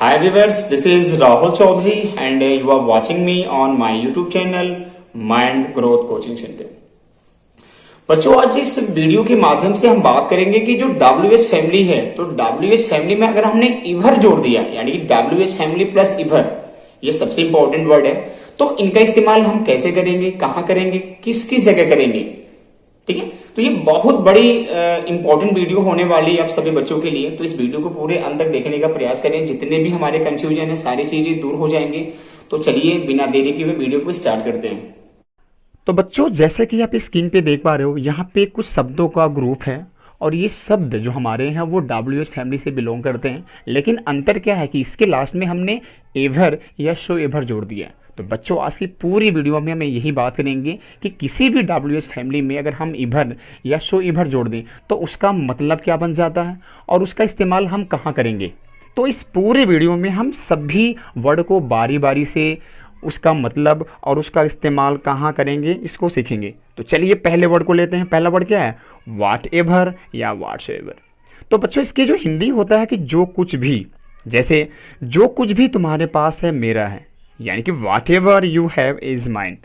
Hi viewers, this is Rahul Chaudhary and you are watching me on my YouTube channel Mind Growth Coaching Center। बच्चों आज इस video के माध्यम से हम बात करेंगे कि जो WH फैमिली है तो WH फैमिली में अगर हमने इभर जोड़ दिया यानी कि WH फैमिली प्लस इभर, ये सबसे इंपॉर्टेंट वर्ड है, तो इनका इस्तेमाल हम कैसे करेंगे, कहां करेंगे, किस किस जगह करेंगे। ठीक है, तो ये बहुत बड़ी इंपॉर्टेंट वीडियो होने वाली है आप सभी बच्चों के लिए। तो इस वीडियो को पूरे अंत तक देखने का प्रयास करें, जितने भी हमारे कंफ्यूजन है सारी चीजें दूर हो जाएंगी। तो चलिए बिना देरी के हुए वीडियो को स्टार्ट करते हैं। तो बच्चों जैसे कि आप स्क्रीन पे देख पा रहे हो, यहाँ पे कुछ शब्दों का ग्रुप है और ये शब्द जो हमारे हैं वो WH फैमिली से बिलोंग करते हैं, लेकिन अंतर क्या है कि इसके लास्ट में हमने एवर या शो एवर जोड़ दिया है। तो बच्चों आज की पूरी वीडियो में हमें यही बात करेंगे कि किसी भी WH फैमिली में अगर हम इभर या शो इभर जोड़ दें तो उसका मतलब क्या बन जाता है और उसका इस्तेमाल हम कहाँ करेंगे। तो इस पूरे वीडियो में हम सभी वर्ड को बारी बारी से उसका मतलब और उसका इस्तेमाल कहाँ करेंगे इसको सीखेंगे। तो चलिए पहले वर्ड को लेते हैं। पहला वर्ड क्या है? वाट एवर या व्हाटसोएवर। तो बच्चों इसकी जो हिंदी होता है कि जो कुछ भी, जैसे जो कुछ भी तुम्हारे पास है मेरा है, यानी कि whatever you have is mine.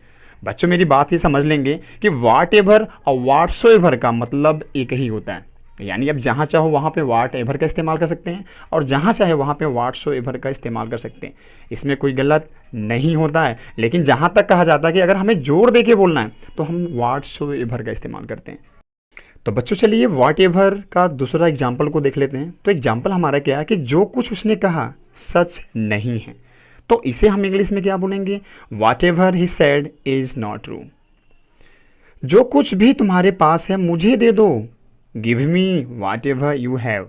बच्चों मेरी बात ही समझ लेंगे कि वाट एवर और व्हाटसोएवर का मतलब एक ही होता है, यानी आप जहाँ चाहो वहाँ पे वाट एवर का इस्तेमाल कर सकते हैं और जहाँ चाहे वहाँ पे व्हाटसोएवर का इस्तेमाल कर सकते हैं। इसमें कोई गलत नहीं होता है, लेकिन जहाँ तक कहा जाता है कि अगर हमें जोड़ दे के बोलना है तो हम व्हाटसोएवर का इस्तेमाल करते हैं। तो बच्चों चलिए वाट एवर का दूसरा एग्जाम्पल को देख लेते हैं। तो एग्जाम्पल हमारा क्या है कि जो कुछ उसने कहा सच नहीं है, तो इसे हम इंग्लिश में क्या बोलेंगे? Whatever he said is not true. जो कुछ भी तुम्हारे पास है मुझे दे दो, give me whatever you have.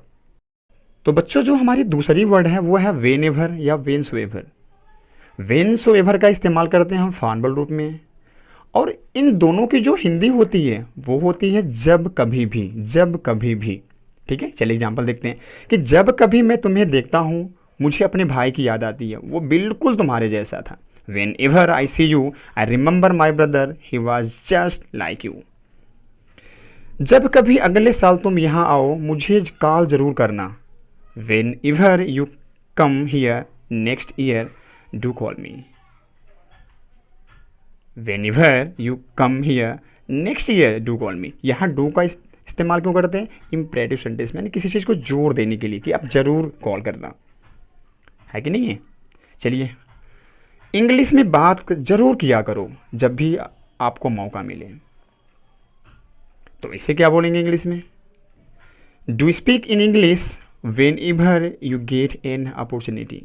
तो बच्चों जो हमारी दूसरी वर्ड है वो है वेन एवर या whensoever. Whensoever का इस्तेमाल करते हैं हम फॉर्मल रूप में, और इन दोनों की जो हिंदी होती है वो होती है जब कभी भी, जब कभी भी। ठीक है, चलिए एग्जाम्पल देखते हैं कि जब कभी मैं तुम्हें देखता हूँ मुझे अपने भाई की याद आती है, वो बिल्कुल तुम्हारे जैसा था। Whenever I see you I remember my brother he was just like you. जब कभी अगले साल तुम यहाँ आओ मुझे कॉल जरूर करना। When ever you come here next year do call me. When ever you come here next year do call मी। यहाँ डू का इस्तेमाल क्यों करते हैं? इम्परेटिव सेंटेंस में, यानी किसी चीज़ को जोर देने के लिए कि आप जरूर कॉल करना, है कि नहीं है। चलिए इंग्लिश में बात जरूर किया करो जब भी आपको मौका मिले। तो इसे क्या बोलेंगे इंग्लिश में? Do speak in English when ever you get an opportunity.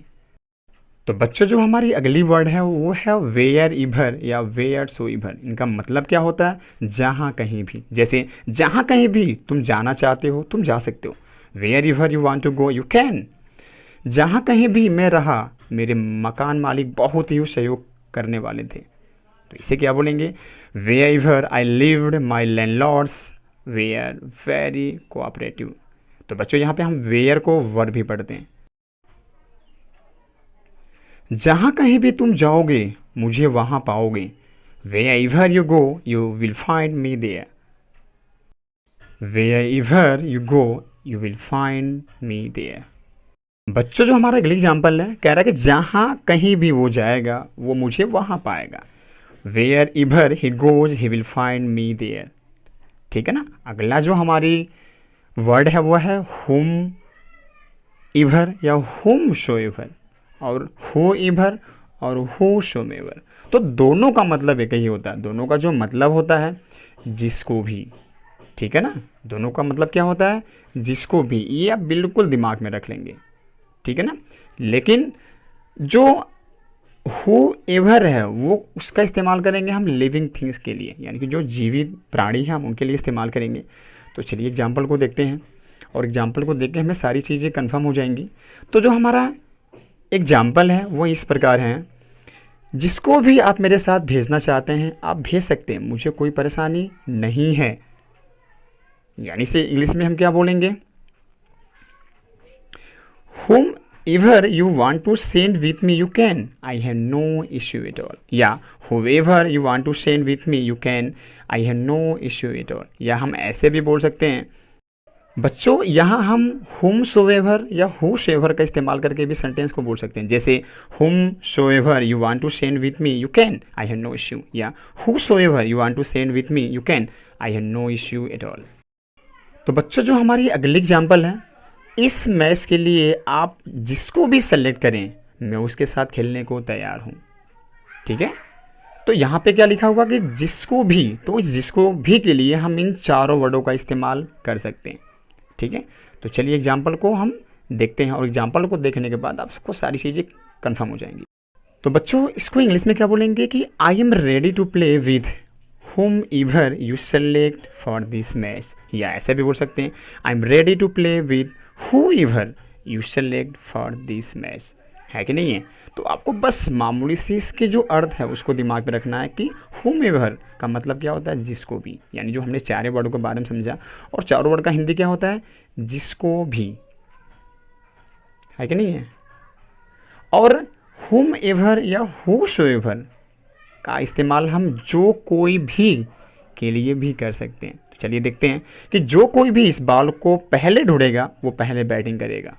तो बच्चों जो हमारी अगली वर्ड है वो है वेयर इभर या वेयर सो इभर। इनका मतलब क्या होता है? जहाँ कहीं भी। जैसे जहाँ कहीं भी तुम जाना चाहते हो तुम जा सकते हो। Wherever you want to go you can. जहाँ कहीं भी मैं रहा मेरे मकान मालिक बहुत ही सहयोग करने वाले थे। तो इसे क्या बोलेंगे? Wherever I lived my landlords were very cooperative. तो बच्चों यहाँ पे हम वेयर को वर्ब भी पढ़ते हैं। जहाँ कहीं भी तुम जाओगे मुझे वहाँ पाओगे। Wherever you go you will find me there. Wherever you go you will find me there. बच्चों जो हमारा अगली एग्जाम्पल है कह रहा है कि जहाँ कहीं भी वो जाएगा वो मुझे वहाँ पाएगा। Wherever he goes he will find me there. ठीक है ना। अगला जो हमारी वर्ड है वो है हुम इभर या हुम शो इभर, और हो इभर और हो शो मेवर। तो दोनों का मतलब एक ही होता है। दोनों का जो मतलब होता है जिसको भी, ठीक है ना। दोनों का मतलब क्या होता है? जिसको भी। ये आप बिल्कुल दिमाग में रख लेंगे, ठीक है ना। लेकिन जो हु एवर है वो उसका इस्तेमाल करेंगे हम लिविंग थिंग्स के लिए, यानी कि जो जीवित प्राणी हैं हम उनके लिए इस्तेमाल करेंगे। तो चलिए एग्जाम्पल को देखते हैं, और एग्जाम्पल को देख के हमें सारी चीज़ें कंफर्म हो जाएंगी। तो जो हमारा एग्जाम्पल है वो इस प्रकार है, जिसको भी आप मेरे साथ भेजना चाहते हैं आप भेज सकते हैं, मुझे कोई परेशानी नहीं है। यानी से इंग्लिश में हम क्या बोलेंगे? Whom ever you want to send with me you can, I have no issue at all। या whoever you want to send with me you can, I have no issue at all। या हम ऐसे भी बोल सकते हैं बच्चों यहाँ हम हुम सोएवर या हु सोएवर का इस्तेमाल करके भी सेंटेंस को बोल सकते हैं। जैसे whomsoever you want to send with me you can, I have no issue, या whosoever you want to send with me you can, I have no issue at all. तो बच्चों जो हमारी अगली एग्जाम्पल है, इस match के लिए आप जिसको भी सेलेक्ट करें मैं उसके साथ खेलने को तैयार हूँ। ठीक है, तो यहाँ पे क्या लिखा होगा कि जिसको भी, तो इस जिसको भी के लिए हम इन चारों वर्डों का इस्तेमाल कर सकते हैं। ठीक है, तो चलिए एग्जाम्पल को हम देखते हैं और एग्जाम्पल को देखने के बाद आपको सारी चीज़ें कंफर्म हो जाएंगी। तो बच्चों इसको इंग्लिश में क्या बोलेंगे कि I am ready to play with whom ever you select for this match, या ऐसे भी बोल सकते हैं I am ready to play with whoever you select for this match, है कि नहीं है। तो आपको बस मामूली सी इसके जो अर्थ है उसको दिमाग में रखना है कि whomever का मतलब क्या होता है, जिसको भी, यानी जो हमने चारों वर्ड के बारे में समझा, और चारों वर्ड का हिंदी क्या होता है, जिसको भी, है कि नहीं है। और whomever या whosoever का इस्तेमाल हम जो कोई भी के लिए भी कर सकते हैं। तो चलिए देखते हैं कि जो कोई भी इस बॉल को पहले ढूंढेगा वो पहले बैटिंग करेगा,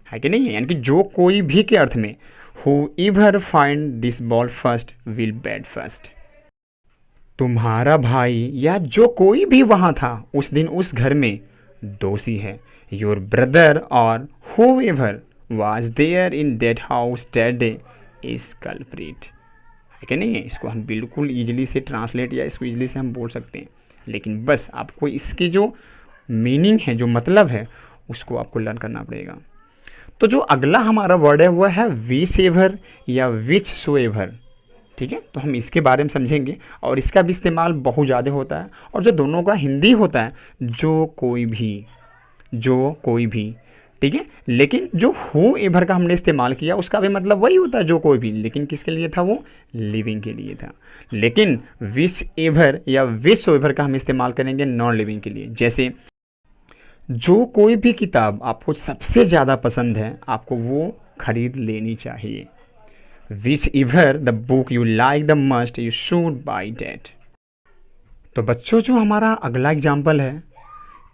है कि नहीं है। यानी कि जो कोई भी के अर्थ में whoever find this ball first will bat first। तुम्हारा भाई या जो कोई भी वहाँ था उस दिन उस घर में दोषी है। योर ब्रदर और whoever was there in that house that day is culprit, है कि नहीं है। इसको हम बिल्कुल ईजिली से ट्रांसलेट या इसको ईजिली से हम बोल सकते हैं, लेकिन बस आपको इसकी जो मीनिंग है, जो मतलब है, उसको आपको लर्न करना पड़ेगा। तो जो अगला हमारा वर्ड है वह है विच एवर या विच सो एवर। ठीक है, तो हम इसके बारे में समझेंगे और इसका भी इस्तेमाल बहुत ज़्यादा होता है, और जो दोनों का हिंदी होता है जो कोई भी, जो कोई भी। ठीक है, लेकिन जो हु एवर का हमने इस्तेमाल किया उसका भी मतलब वही होता है, जो कोई भी, लेकिन किसके लिए था, वो लिविंग के लिए था। लेकिन विच एवर या विच सो एवर का हम इस्तेमाल करेंगे नॉन लिविंग के लिए। जैसे जो कोई भी किताब आपको सबसे ज़्यादा पसंद है आपको वो खरीद लेनी चाहिए। Which ever the book you like the must you should by that. तो बच्चों जो हमारा अगला एग्जाम्पल है,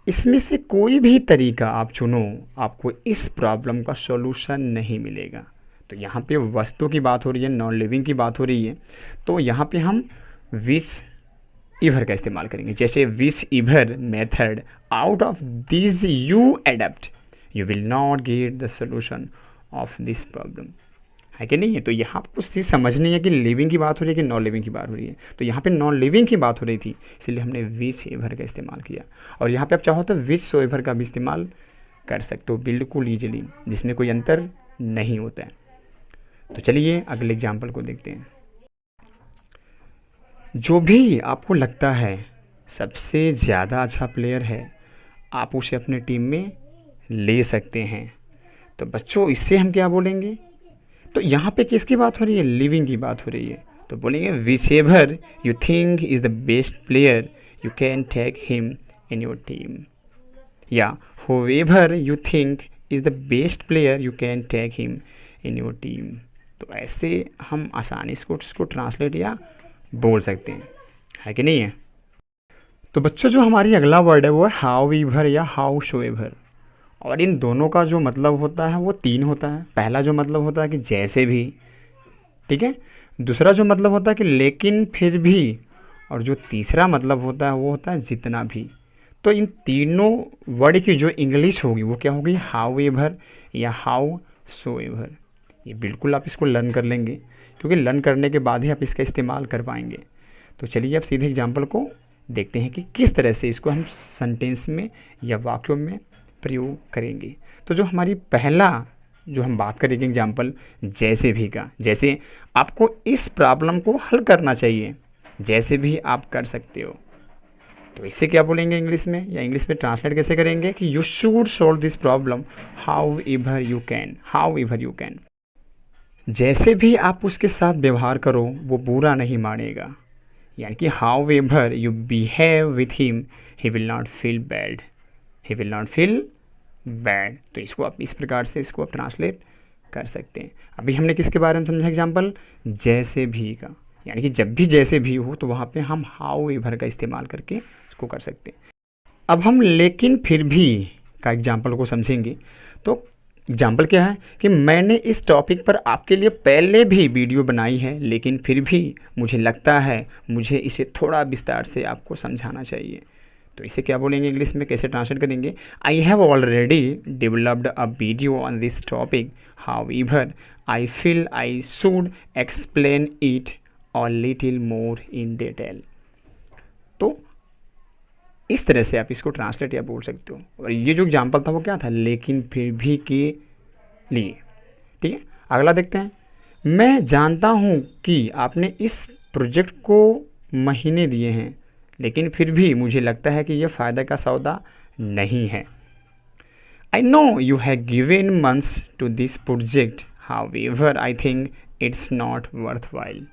इसमें से कोई भी तरीका आप चुनो आपको इस प्रॉब्लम का सॉल्यूशन नहीं मिलेगा। तो यहाँ पे वस्तु की बात हो रही है, नॉन लिविंग की बात हो रही है, तो यहाँ पे हम विच एवर का इस्तेमाल करेंगे। जैसे whichever method out of this you adapt you will not get the solution of this problem, है कि नहीं है। तो यहाँ आपको चीज़ समझनी है कि लिविंग की बात हो रही है कि नॉन लिविंग की बात हो रही है। तो यहाँ पे नॉन लिविंग की बात हो रही थी, इसलिए हमने विच एवर का इस्तेमाल किया, और यहाँ पे आप चाहो तो विच सो एवर का भी इस्तेमाल कर सकते हो बिल्कुल ईजिली, जिसमें कोई अंतर नहीं होता है। तो चलिए अगले एग्जाम्पल को देखते हैं। जो भी आपको लगता है सबसे ज़्यादा अच्छा प्लेयर है आप उसे अपने टीम में ले सकते हैं। तो बच्चों इससे हम क्या बोलेंगे, तो यहाँ पे किसकी बात हो रही है, लिविंग की बात हो रही है। तो बोलेंगे whichever you think is the best player you can take him in your team, या whoever you think is the best player you can take him in your team। तो ऐसे हम आसानी से इसको ट्रांसलेट या बोल सकते हैं, है कि नहीं है। तो बच्चों जो हमारी अगला वर्ड है वो है हाउ एवर या हाउ शो एवर, और इन दोनों का जो मतलब होता है वो तीन होता है। पहला जो मतलब होता है कि जैसे भी, ठीक है। दूसरा जो मतलब होता है कि लेकिन फिर भी, और जो तीसरा मतलब होता है वो होता है जितना भी। तो इन तीनों वर्ड की जो इंग्लिश होगी वो क्या होगी, हाउ एवर या हाउ सो एवर। ये बिल्कुल आप इसको लर्न कर लेंगे, क्योंकि लर्न करने के बाद ही आप इसका इस्तेमाल कर पाएंगे। तो चलिए अब सीधे एग्जाम्पल को देखते हैं कि किस तरह से इसको हम सेंटेंस में या वाक्यों में प्रयोग करेंगे। तो जो हमारी पहला जो हम बात करेंगे एग्जाम्पल जैसे भी का, जैसे आपको इस प्रॉब्लम को हल करना चाहिए, जैसे भी आप कर सकते हो। तो इससे क्या बोलेंगे इंग्लिश में, या इंग्लिश में ट्रांसलेट कैसे करेंगे कि you should solve this problem how ever you can, how ever you can. जैसे भी आप उसके साथ व्यवहार करो वो बुरा नहीं मानेगा, यानी कि how ever you behave with him he will not feel bad, he will not feel bad. तो इसको आप इस प्रकार से इसको आप ट्रांसलेट कर सकते हैं। अभी हमने किसके बारे में समझा एग्जाम्पल, जैसे भी का, यानी कि जब भी जैसे भी हो तो वहाँ पे हम हाउ एवर का इस्तेमाल करके इसको कर सकते हैं। अब हम लेकिन फिर भी का एग्जाम्पल को समझेंगे। तो एग्जाम्पल क्या है कि मैंने इस टॉपिक पर आपके लिए पहले भी वीडियो बनाई है, लेकिन फिर भी मुझे लगता है मुझे इसे थोड़ा विस्तार से आपको समझाना चाहिए। तो इसे क्या बोलेंगे इंग्लिश में, कैसे ट्रांसलेट करेंगे? I have already developed a video on this topic, however I feel I should explain it a little more in detail. तो इस तरह से आप इसको ट्रांसलेट या बोल सकते हो। और ये जो एग्जाम्पल था वो क्या था, लेकिन फिर भी के लिए। ठीक है, अगला देखते हैं। मैं जानता हूँ कि आपने इस प्रोजेक्ट को महीने दिए हैं, लेकिन फिर भी मुझे लगता है कि यह फ़ायदा का सौदा नहीं है। I know you have given months to this project, however I think it's not worth while.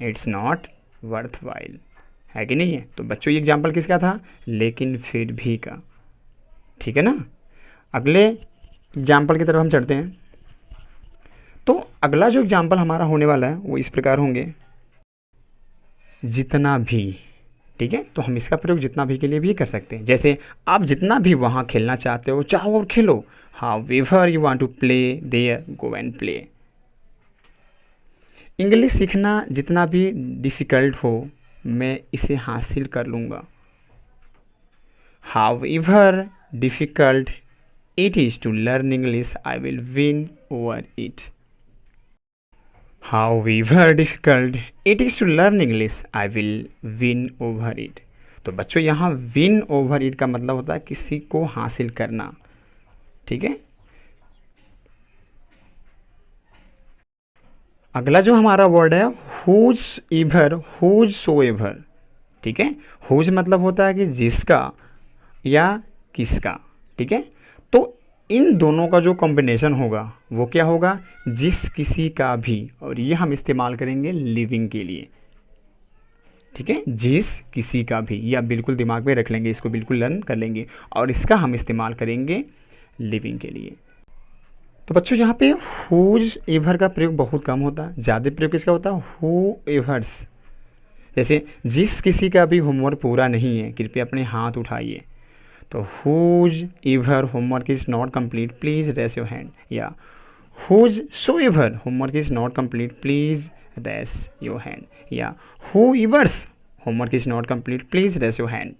It's not worth while, है कि नहीं है? तो बच्चों ये एग्जाम्पल किसका था? लेकिन फिर भी का। ठीक है ना। अगले एग्जाम्पल की तरफ हम चढ़ते हैं। तो अगला जो एग्जाम्पल हमारा होने वाला है वो इस प्रकार होंगे, जितना भी। ठीक है, तो हम इसका प्रयोग जितना भी के लिए भी कर सकते हैं। जैसे आप जितना भी वहाँ खेलना चाहते हो चाहो और खेलो, however you want to play there go and play. English सीखना जितना भी डिफ़िकल्ट हो मैं इसे हासिल कर लूँगा। However difficult it is to learn English I will win over it. However difficult it is to learn English, I will win over it। तो बच्चों यहाँ win over it का मतलब होता है किसी को हासिल करना। ठीक है, अगला जो हमारा वर्ड है whosoever, whosoever। ठीक है, whose मतलब होता है कि जिसका या किसका। ठीक है, तो इन दोनों का जो कॉम्बिनेशन होगा वो क्या होगा? जिस किसी का भी। और ये हम इस्तेमाल करेंगे लिविंग के लिए। ठीक है, जिस किसी का भी, या बिल्कुल दिमाग में रख लेंगे, इसको बिल्कुल लर्न कर लेंगे। और इसका हम इस्तेमाल करेंगे लिविंग के लिए। तो बच्चों यहाँ पे हुज एवर का प्रयोग बहुत कम होता है, ज़्यादा प्रयोग किसका होता है? Who averse. जैसे जिस किसी का भी होमवर्क पूरा नहीं है कृपया अपने हाथ उठाइए। तो whosever homework is not complete please raise your hand, या whosesoever homework is not complete please raise your hand, या whoever's homework is not complete please raise your hand.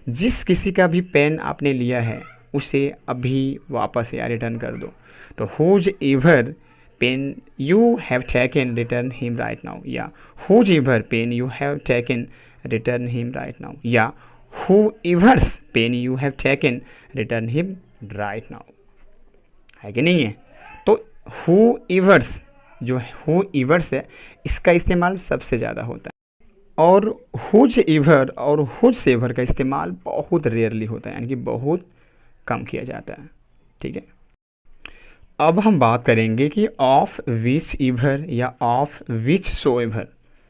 जिस किसी का भी pen आपने लिया है उसे अभी वापस या रिटर्न कर दो। तो whosever pen you have taken return him right now, या whosever pen you have taken return him right now, या whoever's pen you have taken return him right now, है कि नहीं है? तो whoever's जो whoever's है इसका इस्तेमाल सबसे ज़्यादा होता है, और whoever और whosoever का इस्तेमाल बहुत रेयरली होता है, यानी कि बहुत कम किया जाता है। ठीक है, अब हम बात करेंगे कि ऑफ विच एवर या ऑफ विच सो एवर।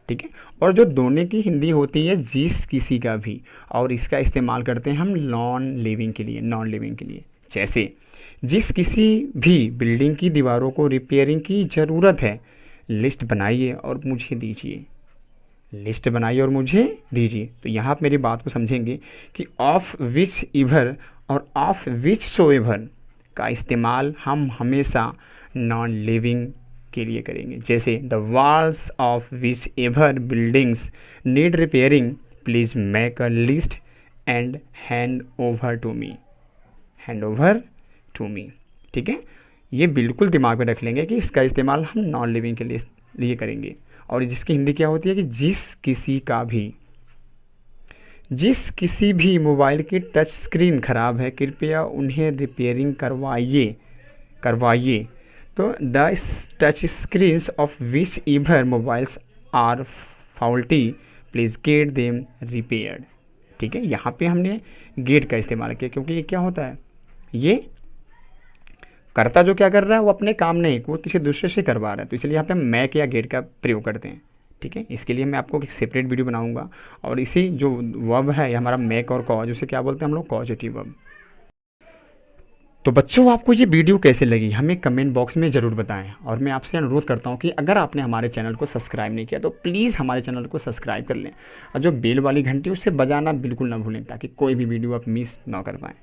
ठीक है, और जो दोनों की हिंदी होती है जिस किसी का भी, और इसका इस्तेमाल करते हैं हम नॉन लिविंग के लिए, नॉन लिविंग के लिए। जैसे जिस किसी भी बिल्डिंग की दीवारों को रिपेयरिंग की ज़रूरत है लिस्ट बनाइए और मुझे दीजिए। लिस्ट बनाइए और मुझे दीजिए। तो यहाँ आप मेरी बात को समझेंगे कि ऑफ विच एवर और ऑफ विच सो एवर का इस्तेमाल हम हमेशा नॉन लिविंग के लिए करेंगे। जैसे the walls of whichever buildings need repairing please make a list and hand over to me, hand over to me. ठीक है, ये बिल्कुल दिमाग में रख लेंगे कि इसका इस्तेमाल हम नॉन लिविंग के लिए करेंगे। और जिसकी हिंदी क्या होती है कि जिस किसी का भी, जिस किसी भी मोबाइल की टच स्क्रीन ख़राब है कृपया उन्हें रिपेयरिंग करवाइए। तो the touch screens of whichever mobiles are faulty please get them repaired. ठीक है, यहाँ पे हमने गेट का इस्तेमाल किया क्योंकि ये क्या होता है, ये करता जो क्या कर रहा है वो अपने काम नहीं, वो किसी दूसरे से करवा रहा है। तो इसलिए यहाँ पे मैक या गेट का प्रयोग करते हैं। ठीक है, इसके लिए मैं आपको एक सेपरेट वीडियो बनाऊंगा। और इसी जो वर्ब है हमारा मैक और कॉज, उसे क्या बोलते हैं हम लोग? Causative verb. तो बच्चों आपको ये वीडियो कैसे लगी हमें कमेंट बॉक्स में ज़रूर बताएं, और मैं आपसे अनुरोध करता हूँ कि अगर आपने हमारे चैनल को सब्सक्राइब नहीं किया तो प्लीज़ हमारे चैनल को सब्सक्राइब कर लें, और जो बेल वाली घंटी उसे बजाना बिल्कुल ना भूलें ताकि कोई भी वीडियो आप मिस ना कर पाएँ।